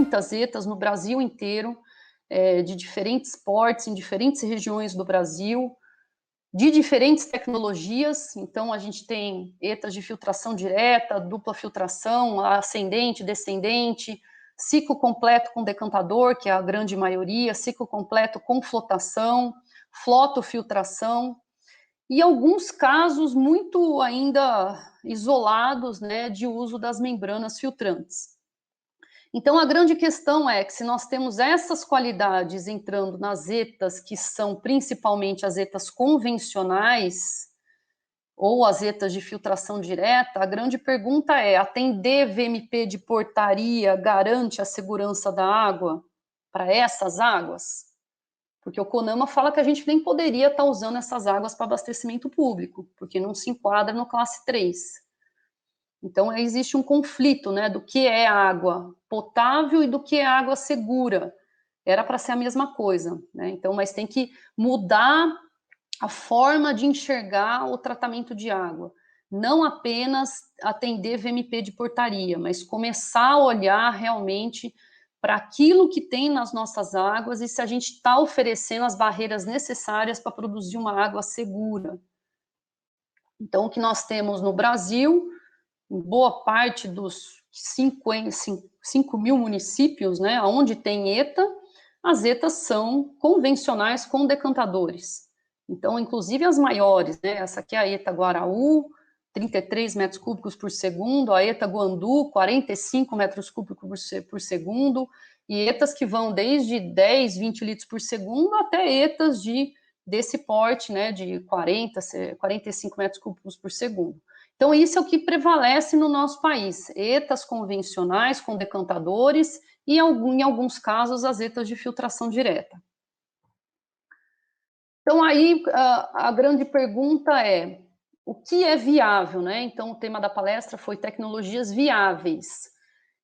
muitas ETAs no Brasil inteiro, de diferentes portes, em diferentes regiões do Brasil, de diferentes tecnologias. Então, a gente tem ETAs de filtração direta, dupla filtração, ascendente, descendente, ciclo completo com decantador, que é a grande maioria, ciclo completo com flotação, flotofiltração, e alguns casos muito ainda isolados, né, de uso das membranas filtrantes. Então, a grande questão é que se nós temos essas qualidades entrando nas ETAs, que são principalmente as ETAs convencionais, ou as ETAs de filtração direta, a grande pergunta é, atender VMP de portaria garante a segurança da água para essas águas? Porque o CONAMA fala que a gente nem poderia estar usando essas águas para abastecimento público, porque não se enquadra no classe 3. Então, existe um conflito, né, do que é água potável e do que é água segura. Era para ser a mesma coisa, né? Então, mas tem que mudar a forma de enxergar o tratamento de água. Não apenas atender VMP de portaria, mas começar a olhar realmente para aquilo que tem nas nossas águas e se a gente está oferecendo as barreiras necessárias para produzir uma água segura. Então, o que nós temos no Brasil, em boa parte dos 5 mil municípios, né, onde tem ETA, as ETAs são convencionais com decantadores. Então, inclusive as maiores, né, essa aqui é a ETA Guaraú, 33 metros cúbicos por segundo, a ETA Guandu, 45 metros cúbicos por segundo, e ETAs que vão desde 10, 20 litros por segundo até ETAs desse porte, né, de 45 metros cúbicos por segundo. Então, isso é o que prevalece no nosso país, ETAs convencionais com decantadores e, em alguns casos, as ETAs de filtração direta. Então, aí, a grande pergunta é, o que é viável, né? Então, o tema da palestra foi tecnologias viáveis.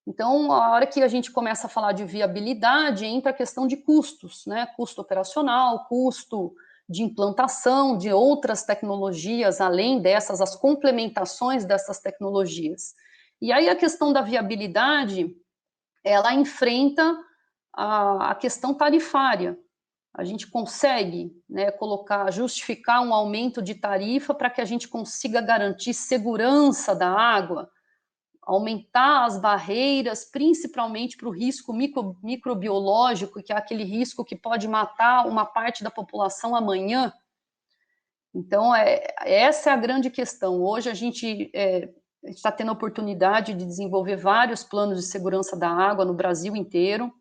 Então, a hora que a gente começa a falar de viabilidade, entra a questão de custos, né? Custo operacional, custo de implantação de outras tecnologias, além dessas, as complementações dessas tecnologias. E aí a questão da viabilidade, ela enfrenta a questão tarifária. A gente consegue, né, justificar um aumento de tarifa para que a gente consiga garantir segurança da água, aumentar as barreiras, principalmente para o risco microbiológico, que é aquele risco que pode matar uma parte da população amanhã. Então, essa é a grande questão. Hoje a gente está tendo a oportunidade de desenvolver vários planos de segurança da água no Brasil inteiro,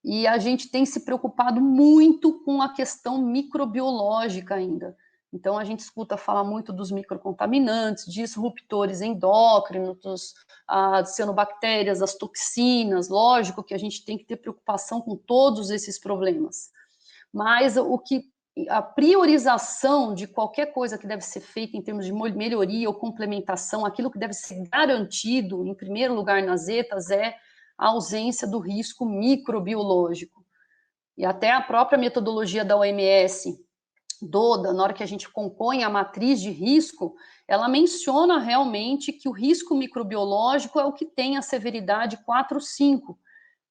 e a gente tem se preocupado muito com a questão microbiológica ainda. Então, a gente escuta falar muito dos microcontaminantes, disruptores endócrinos, as cianobactérias, as toxinas. Lógico que a gente tem que ter preocupação com todos esses problemas. Mas a priorização de qualquer coisa que deve ser feita em termos de melhoria ou complementação, aquilo que deve ser garantido, em primeiro lugar, nas ETAs, é a ausência do risco microbiológico. E até a própria metodologia da OMS, DODA, na hora que a gente compõe a matriz de risco, ela menciona realmente que o risco microbiológico é o que tem a severidade 4, 5,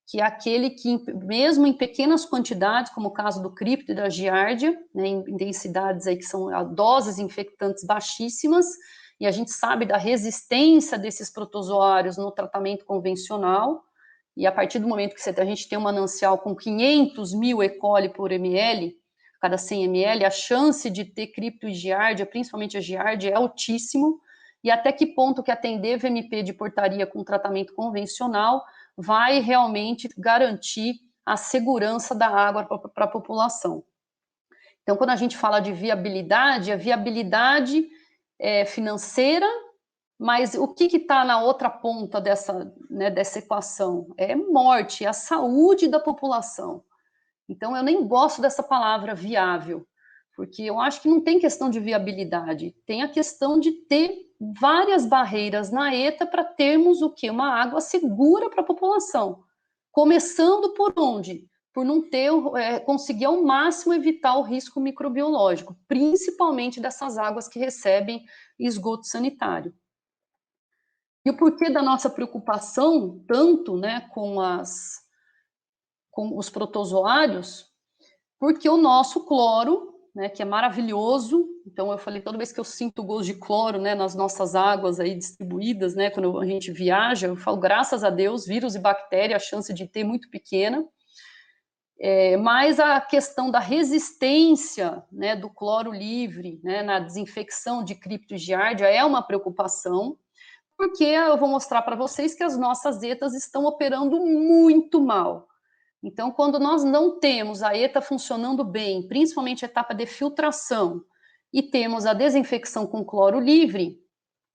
que é aquele que, mesmo em pequenas quantidades, como o caso do cripto e da giardia, né, em densidades aí que são doses infectantes baixíssimas, e a gente sabe da resistência desses protozoários no tratamento convencional, e a partir do momento que a gente tem um manancial com 500 mil E. coli por ml, cada 100 ml, a chance de ter cripto e giardia, principalmente a giardia, é altíssimo, e até que ponto que atender VMP de portaria com tratamento convencional vai realmente garantir a segurança da água para a população. Então, quando a gente fala de viabilidade, a viabilidade é financeira, mas o que está na outra ponta dessa equação? É morte, é a saúde da população. Então, eu nem gosto dessa palavra viável, porque eu acho que não tem questão de viabilidade, tem a questão de ter várias barreiras na ETA para termos o quê? Uma água segura para a população. Começando por onde? Por não ter, conseguir ao máximo evitar o risco microbiológico, principalmente dessas águas que recebem esgoto sanitário. E o porquê da nossa preocupação, tanto, né, com os protozoários, porque o nosso cloro, né, que é maravilhoso, então eu falei, toda vez que eu sinto o gosto de cloro, né, nas nossas águas aí distribuídas, né, quando a gente viaja, eu falo, graças a Deus, vírus e bactéria, a chance de ter é muito pequena, mas a questão da resistência, né, do cloro livre, né, na desinfecção de cripto e giardia é uma preocupação, porque eu vou mostrar para vocês que as nossas ETAs estão operando muito mal. Então, quando nós não temos a ETA funcionando bem, principalmente a etapa de filtração, e temos a desinfecção com cloro livre,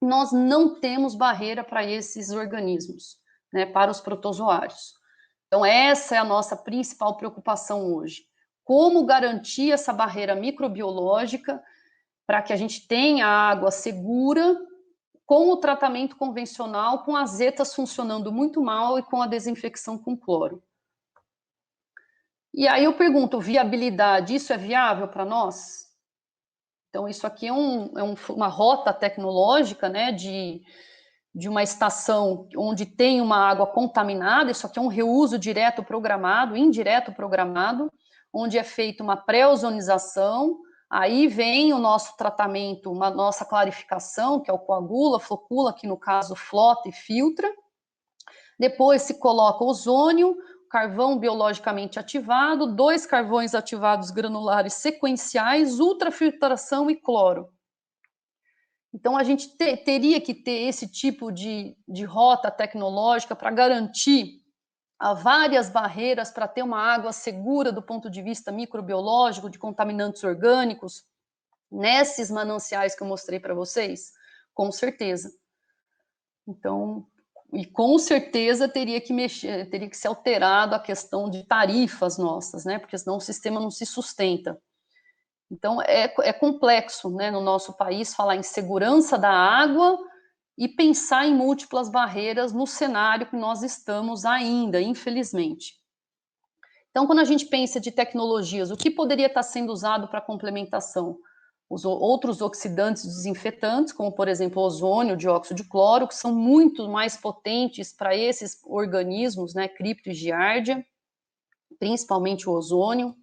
nós não temos barreira para esses organismos, né, para os protozoários. Então, essa é a nossa principal preocupação hoje. Como garantir essa barreira microbiológica para que a gente tenha água segura com o tratamento convencional, com as ETAs funcionando muito mal e com a desinfecção com cloro. E aí eu pergunto, viabilidade, isso é viável para nós? Então, isso aqui é uma rota tecnológica, né, de uma estação onde tem uma água contaminada, isso aqui é um reuso direto programado, indireto programado, onde é feita uma pré-ozonização, aí vem o nosso tratamento, uma nossa clarificação, que é o coagula, flocula, que no caso flota e filtra, depois se coloca ozônio, carvão biologicamente ativado, 2 carvões ativados granulares sequenciais, ultrafiltração e cloro. Então, a gente teria que ter esse tipo de rota tecnológica para garantir várias barreiras para ter uma água segura do ponto de vista microbiológico, de contaminantes orgânicos, nesses mananciais que eu mostrei para vocês? Com certeza. Então, e com certeza teria que ser alterado a questão de tarifas nossas, né? Porque senão o sistema não se sustenta. Então, é complexo, né, no nosso país, falar em segurança da água e pensar em múltiplas barreiras no cenário que nós estamos ainda, infelizmente. Então, quando a gente pensa de tecnologias, o que poderia estar sendo usado para complementação? Os outros oxidantes desinfetantes, como, por exemplo, o ozônio, o dióxido de cloro, que são muito mais potentes para esses organismos, né, cripto e giardia, principalmente o ozônio.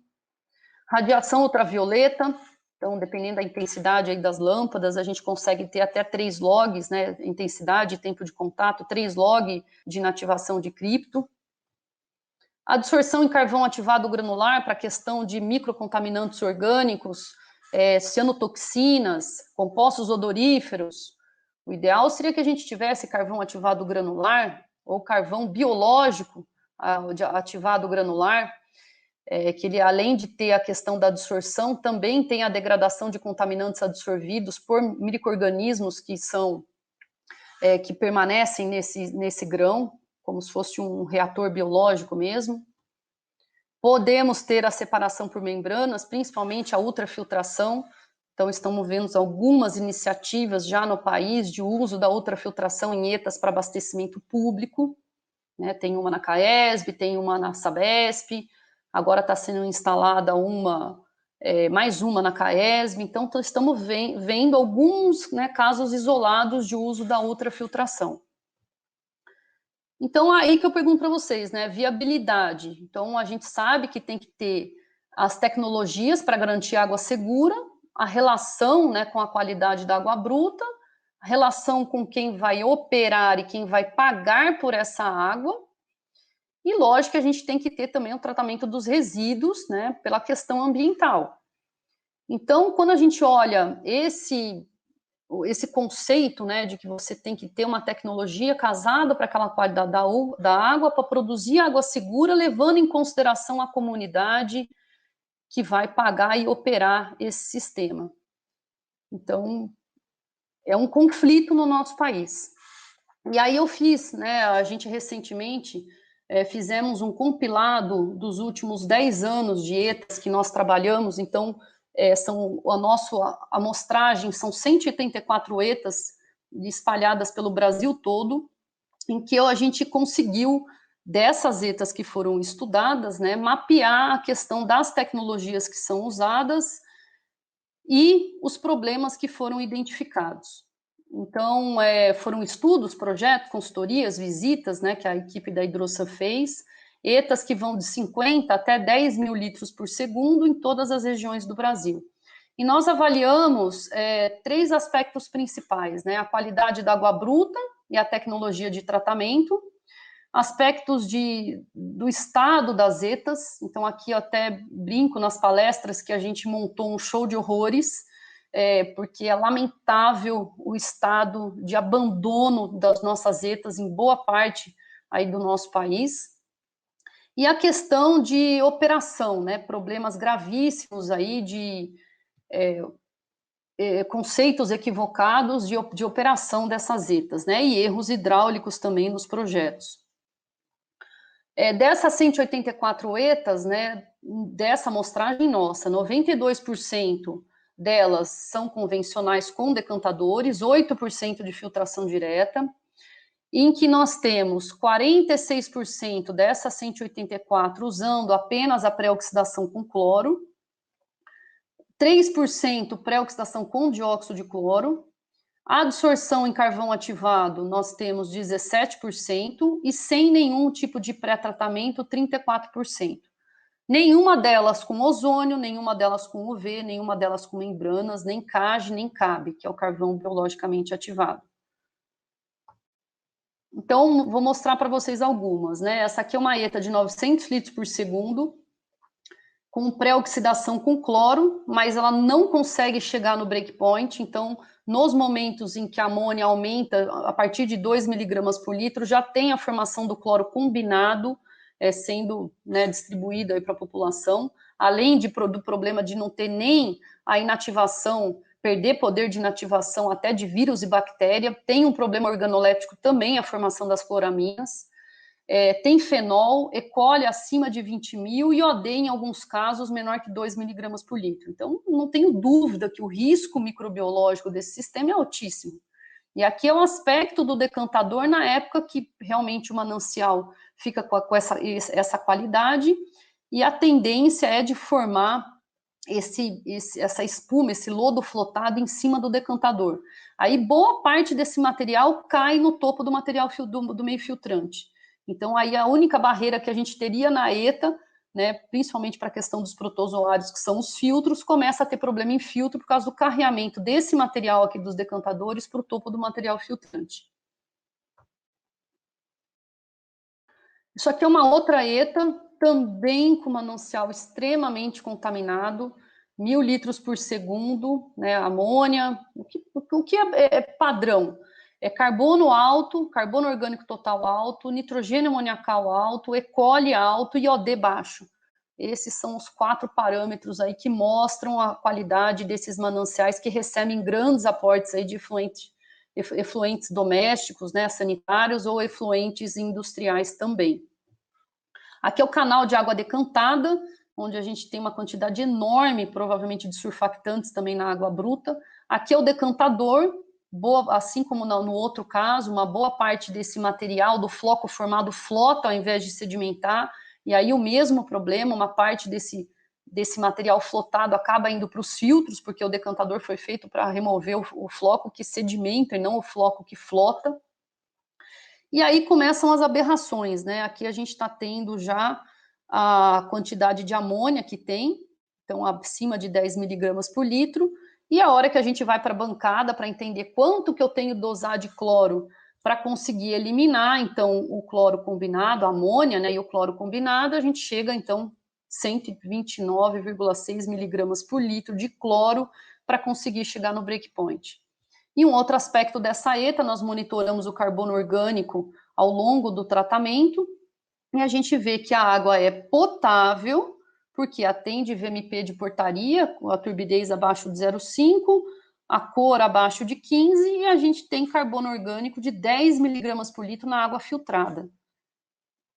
Radiação ultravioleta, então, dependendo da intensidade aí das lâmpadas, a gente consegue ter até 3 logs, né, intensidade e tempo de contato, 3 log de inativação de cripto. Absorção em carvão ativado granular para a questão de microcontaminantes orgânicos, cianotoxinas, compostos odoríferos. O ideal seria que a gente tivesse carvão ativado granular ou carvão biológico ativado granular, que ele, além de ter a questão da absorção, também tem a degradação de contaminantes absorvidos por micro-organismos que permanecem nesse grão, como se fosse um reator biológico mesmo. Podemos ter a separação por membranas, principalmente a ultrafiltração. Então, estamos vendo algumas iniciativas já no país de uso da ultrafiltração em ETAs para abastecimento público, né? Tem uma na CAESB, tem uma na Sabesp, agora está sendo instalada mais uma na CAESB, então estamos vendo alguns, né, casos isolados de uso da ultrafiltração. Então, aí que eu pergunto para vocês, né, viabilidade. Então, a gente sabe que tem que ter as tecnologias para garantir água segura, a relação, né, com a qualidade da água bruta, a relação com quem vai operar e quem vai pagar por essa água, e lógico que a gente tem que ter também o tratamento dos resíduos, né, pela questão ambiental. Então, quando a gente olha esse conceito, né, de que você tem que ter uma tecnologia casada para aquela qualidade da água, para produzir água segura, levando em consideração a comunidade que vai pagar e operar esse sistema. Então, é um conflito no nosso país. E aí eu fiz, né, a gente recentemente fizemos um compilado dos últimos 10 anos de ETAs que nós trabalhamos, então, a nossa amostragem são 184 ETAs espalhadas pelo Brasil todo, em que a gente conseguiu, dessas ETAs que foram estudadas, né, mapear a questão das tecnologias que são usadas e os problemas que foram identificados. Então, foram estudos, projetos, consultorias, visitas, né, que a equipe da Hidroça fez, ETAs que vão de 50 até 10 mil litros por segundo em todas as regiões do Brasil. E nós avaliamos 3 aspectos principais, né, a qualidade da água bruta e a tecnologia de tratamento, aspectos do estado das ETAs, então aqui eu até brinco nas palestras que a gente montou um show de horrores, porque é lamentável o estado de abandono das nossas ETAs em boa parte aí do nosso país. E a questão de operação, né, problemas gravíssimos aí de conceitos equivocados de operação dessas ETAs, né, e erros hidráulicos também nos projetos. Dessas 184 ETAs, né, dessa amostragem nossa, 92% delas são convencionais com decantadores, 8% de filtração direta, em que nós temos 46% dessas 184 usando apenas a pré-oxidação com cloro, 3% pré-oxidação com dióxido de cloro, a absorção em carvão ativado, nós temos 17%, e sem nenhum tipo de pré-tratamento, 34%. Nenhuma delas com ozônio, nenhuma delas com UV, nenhuma delas com membranas, nem CAGE, nem CAB, que é o carvão biologicamente ativado. Então, vou mostrar para vocês algumas, né? Essa aqui é uma ETA de 900 litros por segundo, com pré-oxidação com cloro, mas ela não consegue chegar no breakpoint, então, nos momentos em que a amônia aumenta, a partir de 2 miligramas por litro, já tem a formação do cloro combinado, sendo, né, distribuído para a população, além do problema de não ter nem a inativação, perder poder de inativação até de vírus e bactéria, tem um problema organoléptico também, a formação das cloraminas, tem fenol, E. coli acima de 20 mil e OD, em alguns casos, menor que 2 miligramas por litro. Então, não tenho dúvida que o risco microbiológico desse sistema é altíssimo. E aqui é um aspecto do decantador na época que realmente o manancial fica com essa qualidade, e a tendência é de formar essa espuma, esse lodo flotado em cima do decantador. Aí, boa parte desse material cai no topo do material do meio filtrante. Então, aí a única barreira que a gente teria na ETA, né, principalmente para a questão dos protozoários, que são os filtros, começa a ter problema em filtro por causa do carreamento desse material aqui dos decantadores para o topo do material filtrante. Isso aqui é uma outra ETA, também com manancial extremamente contaminado, 1.000 litros por segundo, né, amônia, o que é padrão? É carbono alto, carbono orgânico total alto, nitrogênio amoniacal alto, E. coli alto e OD baixo. Esses são os 4 parâmetros aí que mostram a qualidade desses mananciais que recebem grandes aportes aí de efluentes domésticos, né, sanitários, ou efluentes industriais também. Aqui é o canal de água decantada, onde a gente tem uma quantidade enorme, provavelmente, de surfactantes também na água bruta. Aqui é o decantador, assim como no outro caso, uma boa parte desse material do floco formado flota ao invés de sedimentar, e aí o mesmo problema, uma parte desse material flotado acaba indo para os filtros, porque o decantador foi feito para remover o floco que sedimenta e não o floco que flota. E aí começam as aberrações, né? Aqui a gente está tendo já a quantidade de amônia que tem, então acima de 10 miligramas por litro, e a hora que a gente vai para a bancada para entender quanto que eu tenho dosar de cloro para conseguir eliminar, então, o cloro combinado, a amônia, né, e o cloro combinado, a gente chega, então, 129,6 miligramas por litro de cloro para conseguir chegar no breakpoint. E um outro aspecto dessa ETA, nós monitoramos o carbono orgânico ao longo do tratamento, e a gente vê que a água é potável, porque atende VMP de portaria, com a turbidez abaixo de 0,5, a cor abaixo de 15, e a gente tem carbono orgânico de 10 miligramas por litro na água filtrada.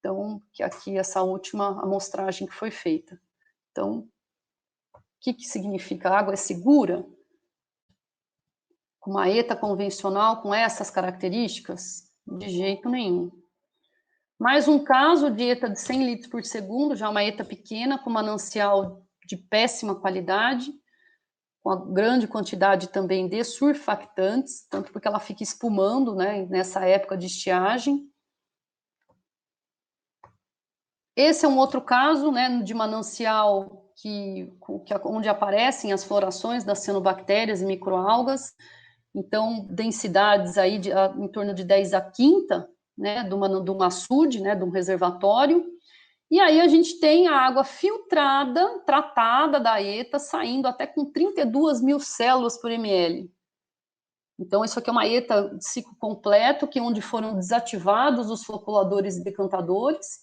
Então, que aqui essa última amostragem que foi feita. Então, o que significa? A água é segura? Com uma ETA convencional com essas características? De jeito nenhum. Mais um caso de ETA de 100 litros por segundo, já uma ETA pequena, com manancial de péssima qualidade. com a grande quantidade também de surfactantes, tanto porque ela fica espumando, né, nessa época de estiagem. Esse é um outro caso, né, de manancial onde aparecem as florações das cianobactérias e microalgas. Então, densidades aí em torno de 10 a quinta, né, de um açude, né, de um reservatório. E aí a gente tem a água filtrada, tratada da ETA, saindo até com 32 mil células por ml. Então, isso aqui é uma ETA de ciclo completo, onde foram desativados os floculadores e decantadores,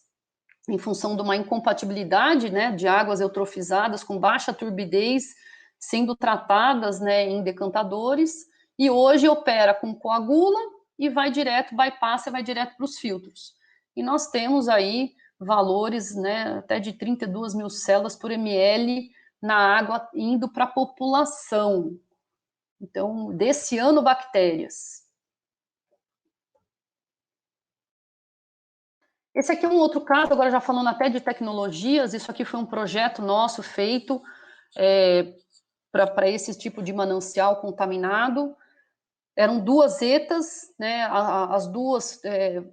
em função de uma incompatibilidade, né, de águas eutrofizadas com baixa turbidez, sendo tratadas, né, em decantadores, e hoje opera com coagula e vai direto, bypassa e vai direto para os filtros. E nós temos aí valores, né, até de 32 mil células por ml na água indo para a população. Então, desse ano, bactérias. Esse aqui é um outro caso, agora já falando até de tecnologias, isso aqui foi um projeto nosso feito para esse tipo de manancial contaminado. Eram 2 ETAs, né, as duas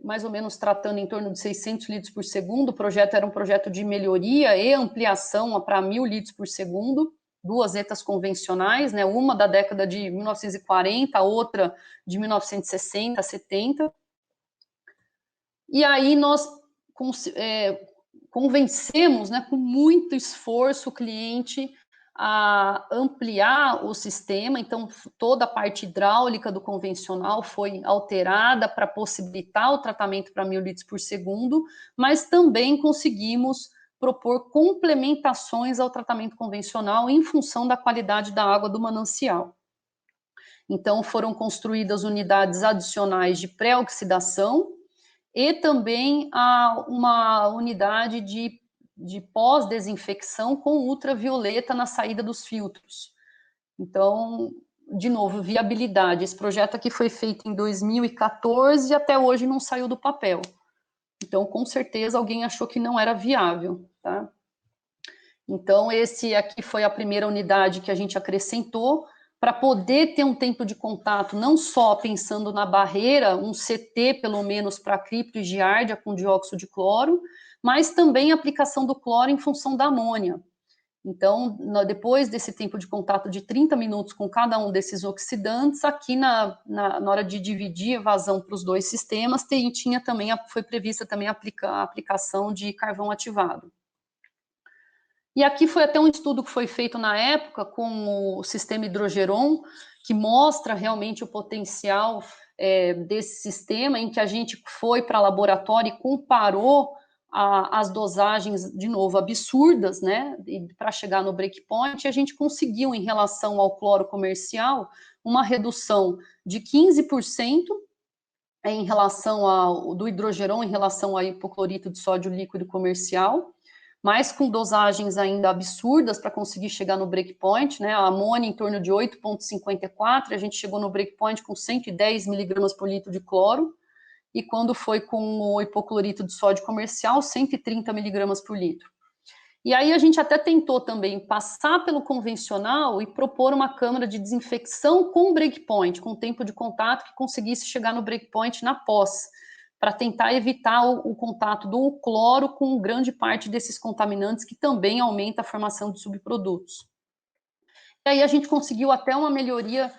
mais ou menos tratando em torno de 600 litros por segundo. O projeto era um projeto de melhoria e ampliação para 1.000 litros por segundo. 2 ETAs convencionais, né, uma da década de 1940, a outra de 1960, 70. E aí nós convencemos, né, com muito esforço, o cliente a ampliar o sistema. Então, toda a parte hidráulica do convencional foi alterada para possibilitar o tratamento para 1.000 litros por segundo, mas também conseguimos propor complementações ao tratamento convencional em função da qualidade da água do manancial. Então, foram construídas unidades adicionais de pré-oxidação, e também uma unidade de pós-desinfecção com ultravioleta na saída dos filtros. Então, de novo, viabilidade. Esse projeto aqui foi feito em 2014 e até hoje não saiu do papel. Então, com certeza, alguém achou que não era viável, tá? Então, esse aqui foi a primeira unidade que a gente acrescentou, para poder ter um tempo de contato, não só pensando na barreira, um CT pelo menos para cripto e giardia com dióxido de cloro, mas também a aplicação do cloro em função da amônia. Então, depois desse tempo de contato de 30 minutos com cada um desses oxidantes, aqui na hora de dividir a vazão para os 2 sistemas, foi prevista também a aplicação de carvão ativado. E aqui foi até um estudo que foi feito na época com o sistema Hidrogeron, que mostra realmente o potencial desse sistema, em que a gente foi para laboratório e comparou as dosagens, de novo, absurdas, né, para chegar no breakpoint, e a gente conseguiu, em relação ao cloro comercial, uma redução de 15% em relação do hidrogeron em relação ao hipoclorito de sódio líquido comercial, mas com dosagens ainda absurdas para conseguir chegar no breakpoint, né? A amônia em torno de 8,54, a gente chegou no breakpoint com 110 miligramas por litro de cloro, e quando foi com o hipoclorito de sódio comercial, 130 miligramas por litro. E aí a gente até tentou também passar pelo convencional e propor uma câmara de desinfecção com breakpoint, com tempo de contato que conseguisse chegar no breakpoint na pós, para tentar evitar o contato do cloro com grande parte desses contaminantes, que também aumenta a formação de subprodutos. E aí a gente conseguiu até uma melhoria,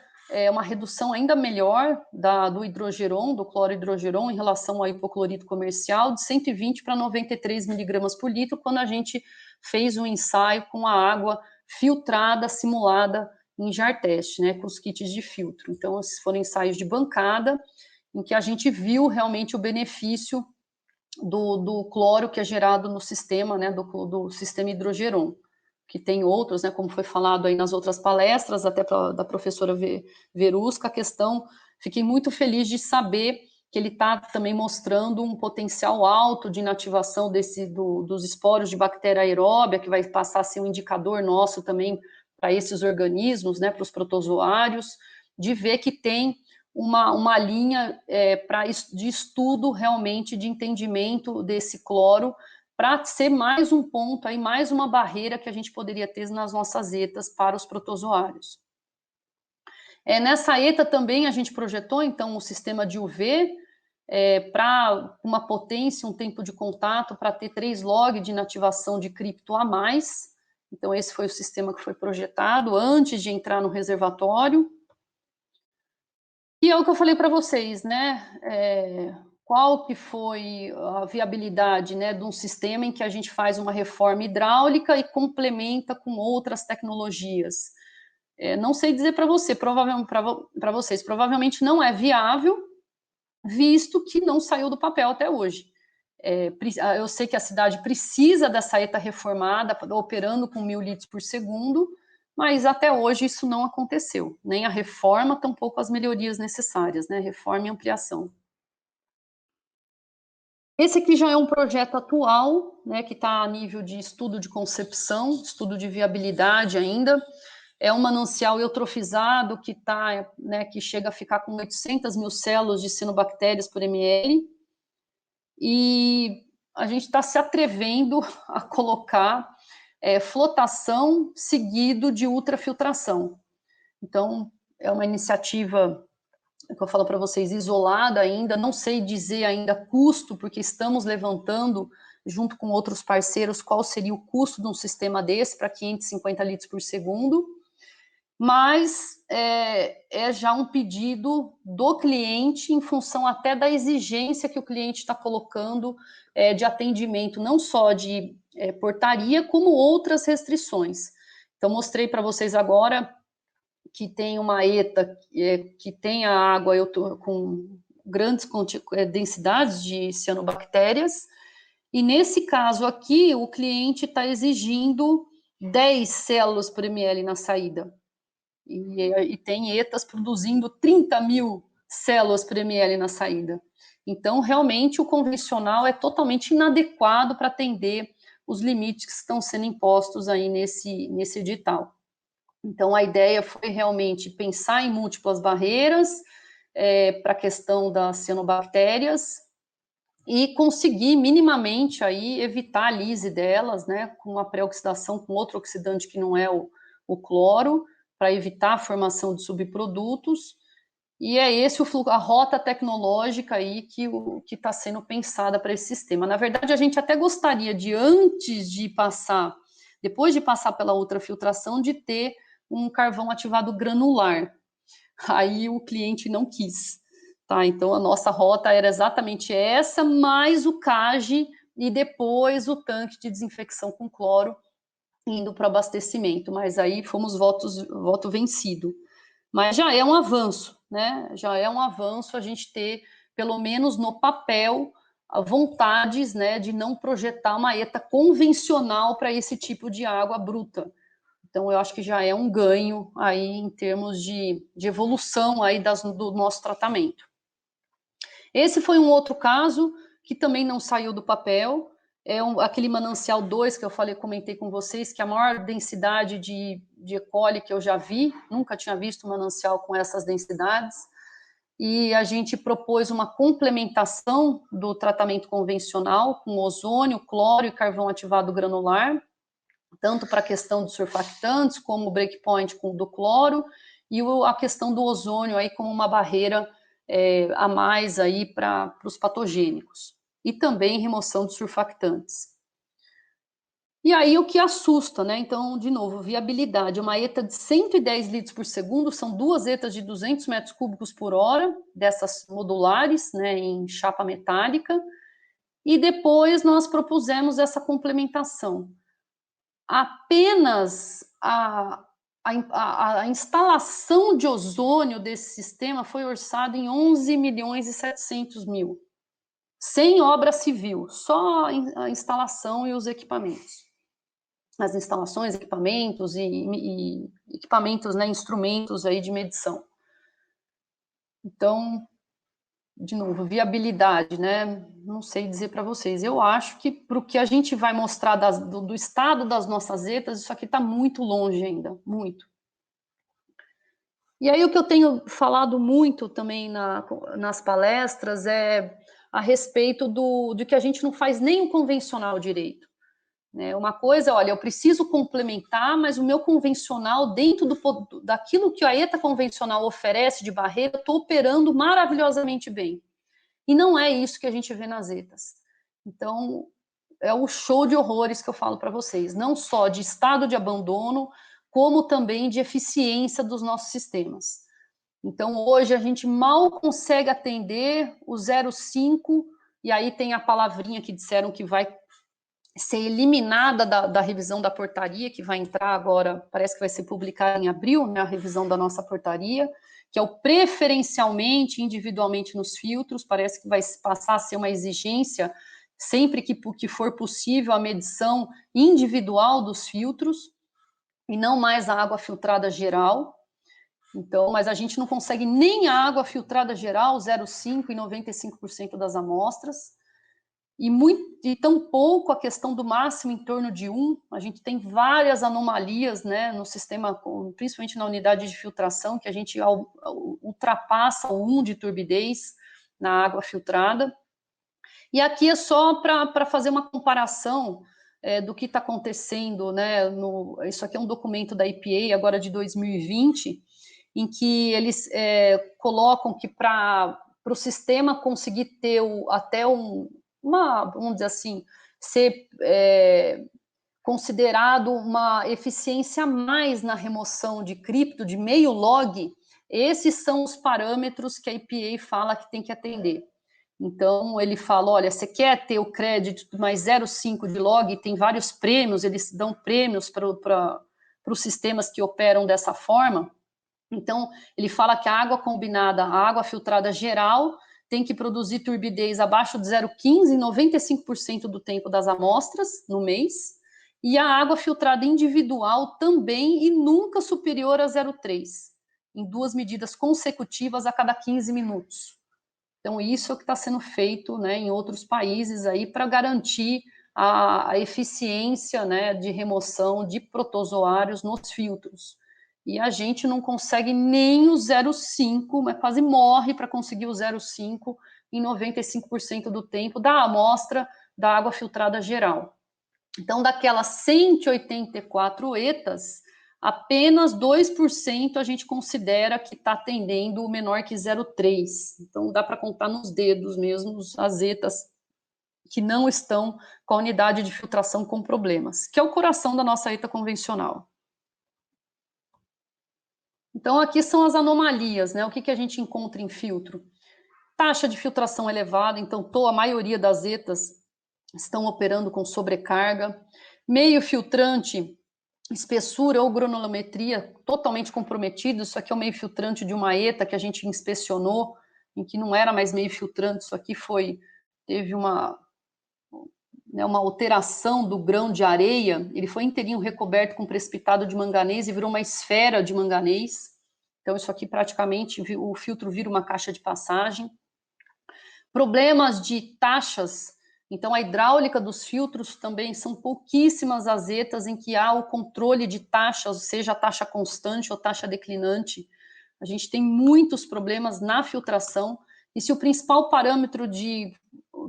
uma redução ainda melhor do hidrogeron, do clorohidrogeron, em relação ao hipoclorito comercial, de 120 para 93 miligramas por litro, quando a gente fez um ensaio com a água filtrada, simulada em jar teste, né, com os kits de filtro. Então, esses foram ensaios de bancada, em que a gente viu realmente o benefício do cloro que é gerado no sistema, né, do sistema Hidrogeron, que tem outros, né, como foi falado aí nas outras palestras, até da professora Verusca, a questão, fiquei muito feliz de saber que ele está também mostrando um potencial alto de inativação dos esporos de bactéria aeróbia, que vai passar a ser um indicador nosso também para esses organismos, né, para os protozoários, de ver que tem uma linha de estudo realmente de entendimento desse cloro para ser mais um ponto, aí, mais uma barreira que a gente poderia ter nas nossas ETAs para os protozoários. Nessa ETA também a gente projetou, então, o sistema de UV, para uma potência, um tempo de contato, para ter 3 log de inativação de cripto a mais. Então, esse foi o sistema que foi projetado antes de entrar no reservatório. E é o que eu falei para vocês, né? Qual que foi a viabilidade, né, de um sistema em que a gente faz uma reforma hidráulica e complementa com outras tecnologias? Não sei dizer para vocês, provavelmente não é viável, visto que não saiu do papel até hoje. Eu sei que a cidade precisa dessa ETA reformada, operando com 1.000 litros por segundo, mas até hoje isso não aconteceu, nem a reforma, tampouco as melhorias necessárias, né? Reforma e ampliação. Esse aqui já é um projeto atual, né, que está a nível de estudo de concepção, estudo de viabilidade ainda. É um manancial eutrofizado que chega a ficar com 800 mil células de cianobactérias por ml. E a gente está se atrevendo a colocar flotação seguido de ultrafiltração. Então, é uma iniciativa que eu falo para vocês, isolada ainda, não sei dizer ainda custo, porque estamos levantando, junto com outros parceiros, qual seria o custo de um sistema desse para 550 litros por segundo, mas é já um pedido do cliente em função até da exigência que o cliente está colocando de atendimento, não só de portaria, como outras restrições. Então, mostrei para vocês agora que tem uma ETA que tem a água com grandes densidades de cianobactérias, e nesse caso aqui, o cliente está exigindo 10 células por ml na saída, e tem ETAs produzindo 30 mil células por ml na saída. Então, realmente, o convencional é totalmente inadequado para atender os limites que estão sendo impostos aí nesse edital. Então, a ideia foi realmente pensar em múltiplas barreiras para a questão das cianobactérias e conseguir minimamente aí evitar a lise delas, né, com a pré-oxidação com outro oxidante que não é o cloro, para evitar a formação de subprodutos. E é esse a rota tecnológica aí que está sendo pensada para esse sistema. Na verdade, a gente até gostaria de, depois de passar pela ultrafiltração, de ter um carvão ativado granular. Aí o cliente não quis, tá? Então a nossa rota era exatamente essa, mais o CAGE e depois o tanque de desinfecção com cloro indo para abastecimento, mas aí fomos voto vencido. Mas já é um avanço, né? Já é um avanço a gente ter, pelo menos no papel, vontades, né, de não projetar uma ETA convencional para esse tipo de água bruta. Então, eu acho que já é um ganho aí em termos de evolução aí do nosso tratamento. Esse foi um outro caso que também não saiu do papel, aquele manancial 2 que eu comentei com vocês, que é a maior densidade de E. coli que eu já vi, nunca tinha visto um manancial com essas densidades, e a gente propôs uma complementação do tratamento convencional com ozônio, cloro e carvão ativado granular, tanto para a questão dos surfactantes, como o breakpoint do cloro, e a questão do ozônio aí como uma barreira a mais aí para os patogênicos. E também remoção de surfactantes. E aí o que assusta, né? Então, de novo, viabilidade. Uma ETA de 110 litros por segundo, são 2 ETAs de 200 metros cúbicos por hora, dessas modulares, né, em chapa metálica. E depois nós propusemos essa complementação. Apenas a instalação de ozônio desse sistema foi orçada em 11 milhões e 700 mil, sem obra civil, só a instalação e os equipamentos. As instalações, equipamentos e equipamentos, né, instrumentos aí de medição. Então, de novo, viabilidade, né? Não sei dizer para vocês. Eu acho que para o que a gente vai mostrar do estado das nossas ETAs, isso aqui está muito longe ainda, muito. E aí o que eu tenho falado muito também nas palestras é a respeito de que a gente não faz nem o convencional direito. Né? Uma coisa, olha, eu preciso complementar, mas o meu convencional, dentro daquilo que a ETA convencional oferece de barreira, eu estou operando maravilhosamente bem. E não é isso que a gente vê nas ETAs. Então, é o show de horrores que eu falo para vocês, não só de estado de abandono, como também de eficiência dos nossos sistemas. Então, hoje, a gente mal consegue atender o 05, e aí tem a palavrinha que disseram que vai ser eliminada da revisão da portaria, que vai entrar agora, parece que vai ser publicada em abril, né, a revisão da nossa portaria, que é o preferencialmente, individualmente nos filtros, parece que vai passar a ser uma exigência, sempre que for possível, a medição individual dos filtros, e não mais a água filtrada geral. Então, mas a gente não consegue nem a água filtrada geral, 0,5 e 95% das amostras, e tão pouco a questão do máximo em torno de 1. A gente tem várias anomalias, né, no sistema, principalmente na unidade de filtração, que a gente ultrapassa o 1 de turbidez na água filtrada. E aqui é só para fazer uma comparação do que está acontecendo, né? Isso aqui é um documento da EPA, agora de 2020, em que eles colocam que para o sistema conseguir ter até vamos dizer assim, ser considerado uma eficiência a mais na remoção de cripto, de meio log, esses são os parâmetros que a EPA fala que tem que atender. Então, ele fala, olha, você quer ter o crédito mais 0,5 de log, tem vários prêmios, eles dão prêmios para os sistemas que operam dessa forma. Então, ele fala que a água combinada, a água filtrada geral, tem que produzir turbidez abaixo de 0,15 em 95% do tempo das amostras no mês, e a água filtrada individual também e nunca superior a 0,3, em 2 medidas consecutivas a cada 15 minutos. Então, isso é o que está sendo feito, né, em outros países aí para garantir a eficiência, né, de remoção de protozoários nos filtros. E a gente não consegue nem o 0,5, mas quase morre para conseguir o 0,5 em 95% do tempo da amostra da água filtrada geral. Então, daquelas 184 ETAs, apenas 2% a gente considera que está atendendo menor que 0,3. Então, dá para contar nos dedos mesmo as ETAs que não estão com a unidade de filtração com problemas, que é o coração da nossa ETA convencional. Então, aqui são as anomalias, né? O que a gente encontra em filtro? Taxa de filtração elevada, então a maioria das ETAs estão operando com sobrecarga. Meio filtrante, espessura ou granulometria totalmente comprometido. Isso aqui é o meio filtrante de uma ETA que a gente inspecionou, em que não era mais meio filtrante, isso aqui teve uma alteração do grão de areia, ele foi inteirinho recoberto com precipitado de manganês e virou uma esfera de manganês. Então, isso aqui praticamente, o filtro vira uma caixa de passagem. Problemas de taxas, então a hidráulica dos filtros também são pouquíssimas as ETAs em que há o controle de taxas, seja a taxa constante ou taxa declinante. A gente tem muitos problemas na filtração, e se o principal parâmetro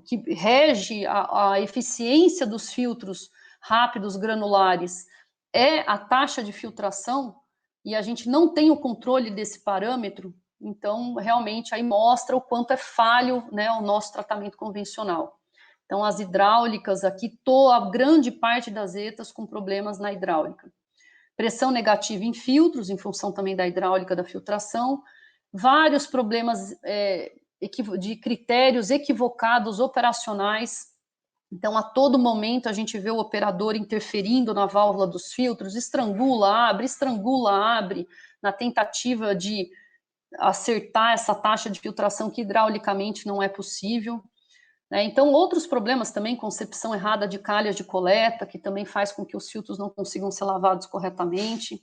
que rege a eficiência dos filtros rápidos granulares é a taxa de filtração, e a gente não tem o controle desse parâmetro, então realmente aí mostra o quanto é falho, né, o nosso tratamento convencional. Então as hidráulicas aqui, a grande parte das ETAs com problemas na hidráulica. Pressão negativa em filtros, em função também da hidráulica da filtração, vários problemas de critérios equivocados operacionais. Então, a todo momento, a gente vê o operador interferindo na válvula dos filtros, estrangula, abre, na tentativa de acertar essa taxa de filtração que hidraulicamente não é possível. Né? Então, outros problemas também, concepção errada de calhas de coleta, que também faz com que os filtros não consigam ser lavados corretamente.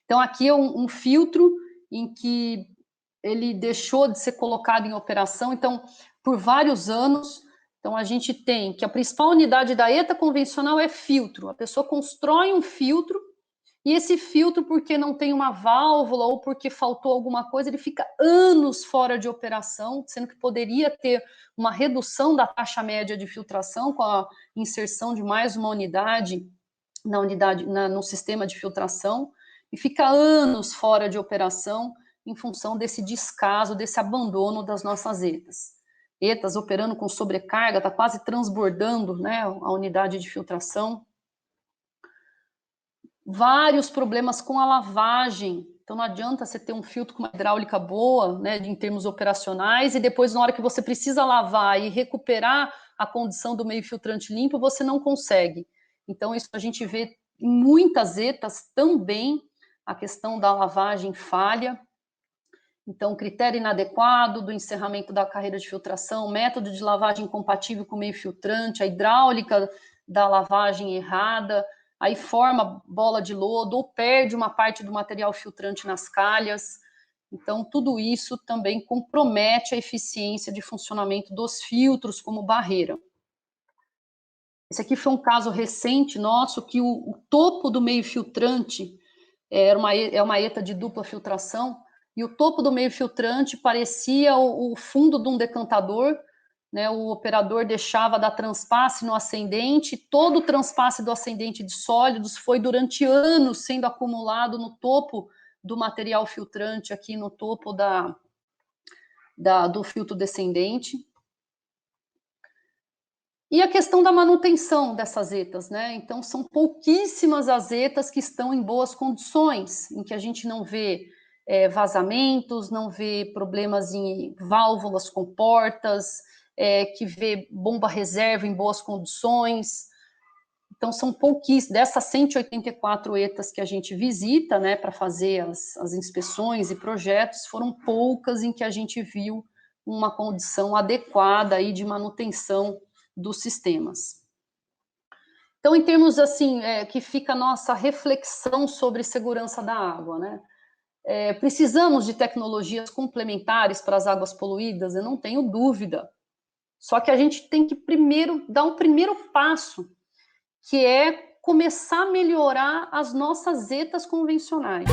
Então, aqui é um filtro em que ele deixou de ser colocado em operação, então, por vários anos. Então, a gente tem que a principal unidade da ETA convencional é filtro. A pessoa constrói um filtro E esse filtro, porque não tem uma válvula ou porque faltou alguma coisa, ele fica anos fora de operação, sendo que poderia ter uma redução da taxa média de filtração com a inserção de mais uma unidade no sistema de filtração, e fica anos fora de operação em função desse descaso, desse abandono das nossas ETAs. ETAs operando com sobrecarga, está quase transbordando, né, a unidade de filtração. Vários problemas com a lavagem. Então não adianta você ter um filtro com uma hidráulica boa, né, em termos operacionais, e depois, na hora que você precisa lavar e recuperar a condição do meio filtrante limpo, você não consegue. Então isso a gente vê em muitas ETAs também, a questão da lavagem falha. Então, critério inadequado do encerramento da carreira de filtração, método de lavagem incompatível com o meio filtrante, a hidráulica da lavagem errada, aí forma bola de lodo ou perde uma parte do material filtrante nas calhas. Então, tudo isso também compromete a eficiência de funcionamento dos filtros como barreira. Esse aqui foi um caso recente nosso, que o topo do meio filtrante é uma ETA de dupla filtração, e o topo do meio filtrante parecia o fundo de um decantador, né? O operador deixava dar transpasse no ascendente, todo o transpasse do ascendente de sólidos foi durante anos sendo acumulado no topo do material filtrante, aqui no topo do filtro descendente. E a questão da manutenção dessas ETAs, né? Então, são pouquíssimas as ETAs que estão em boas condições, em que a gente não vê vazamentos, não vê problemas em válvulas com portas, que vê bomba reserva em boas condições. Então, são pouquíssimas. Dessas 184 ETAs que a gente visita, né, para fazer as inspeções e projetos, foram poucas em que a gente viu uma condição adequada aí de manutenção dos sistemas. Então, em termos assim, que fica a nossa reflexão sobre segurança da água, né? Precisamos de tecnologias complementares para as águas poluídas? Eu não tenho dúvida. Só que a gente tem que primeiro dar um primeiro passo, que é começar a melhorar as nossas ETAs convencionais.